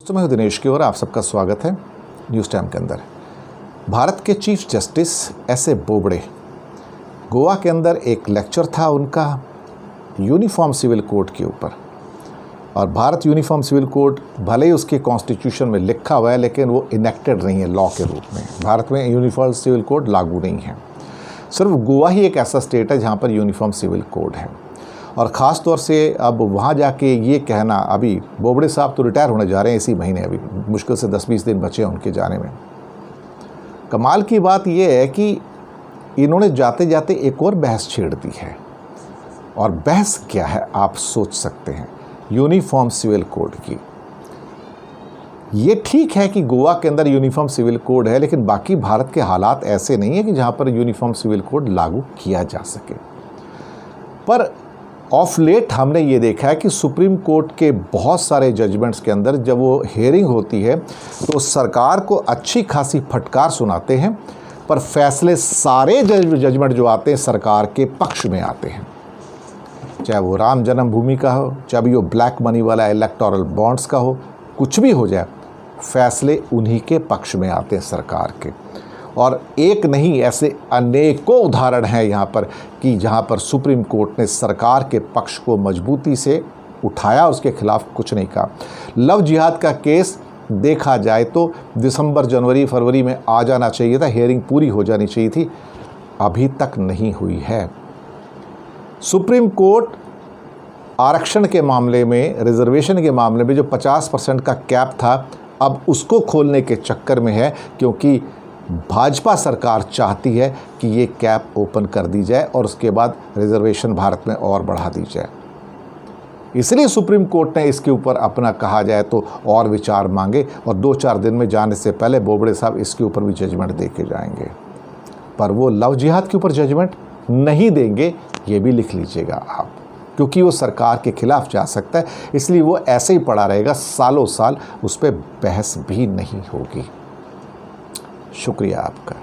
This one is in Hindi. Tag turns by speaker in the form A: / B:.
A: तो मैं दिनेश की ओर आप सबका स्वागत है न्यूज़ टाइम के अंदर। भारत के chief justice S A Bobde, Goa के अंदर एक लेक्चर था उनका यूनिफॉर्म सिविल कोड के ऊपर। और भारत यूनिफॉर्म सिविल कोड भले ही उसके कॉन्स्टिट्यूशन में लिखा हुआ है, लेकिन वो इनेक्टेड नहीं है लॉ के रूप में। भारत में यूनिफॉर्म सिविल कोड लागू नहीं है। सिर्फ गोवा ही एक ऐसा स्टेट है जहाँ पर यूनिफॉर्म सिविल कोड है। और ख़ास तौर से अब वहाँ जाके ये कहना, अभी बोबड़े साहब तो रिटायर होने जा रहे हैं इसी महीने, अभी मुश्किल से 10-20 दिन बचे हैं उनके जाने में। कमाल की बात ये है कि इन्होंने जाते जाते एक और बहस छेड़ दी है। और बहस क्या है आप सोच सकते हैं, यूनिफॉर्म सिविल कोड की। ये ठीक है कि गोवा के अंदर यूनिफॉर्म सिविल कोड है, लेकिन बाकी भारत के हालात ऐसे नहीं है कि जहाँ पर यूनिफॉर्म सिविल कोड लागू किया जा सके। पर ऑफ लेट हमने ये देखा है कि सुप्रीम कोर्ट के बहुत सारे जजमेंट्स के अंदर जब वो हियरिंग होती है तो सरकार को अच्छी खासी फटकार सुनाते हैं, पर फैसले सारे जजमेंट जो आते हैं सरकार के पक्ष में आते हैं। चाहे वो राम जन्मभूमि का हो, चाहे वो ब्लैक मनी वाला इलेक्टोरल बॉन्ड्स का हो, कुछ भी हो जाए, फैसले उन्हीं के पक्ष में आते हैं सरकार के। और एक नहीं, ऐसे अनेकों उदाहरण हैं यहाँ पर कि जहाँ पर सुप्रीम कोर्ट ने सरकार के पक्ष को मजबूती से उठाया, उसके खिलाफ कुछ नहीं कहा। लव जिहाद का केस देखा जाए तो दिसंबर, जनवरी, फरवरी में आ जाना चाहिए था, हियरिंग पूरी हो जानी चाहिए थी, अभी तक नहीं हुई है। सुप्रीम कोर्ट आरक्षण के मामले में, रिजर्वेशन के मामले में जो 50% का कैप था, अब उसको खोलने के चक्कर में है, क्योंकि भाजपा सरकार चाहती है कि ये कैप ओपन कर दी जाए और उसके बाद रिजर्वेशन भारत में और बढ़ा दी जाए। इसलिए सुप्रीम कोर्ट ने इसके ऊपर अपना, कहा जाए तो, और विचार मांगे, और 2-4 दिन में जाने से पहले बोबड़े साहब इसके ऊपर भी जजमेंट दे के जाएंगे। पर वो लव जिहाद के ऊपर जजमेंट नहीं देंगे, ये भी लिख लीजिएगा आप, क्योंकि वो सरकार के खिलाफ जा सकता है। इसलिए वो ऐसे ही पड़ा रहेगा, सालों साल उस पर बहस भी नहीं होगी। शुक्रिया आपका।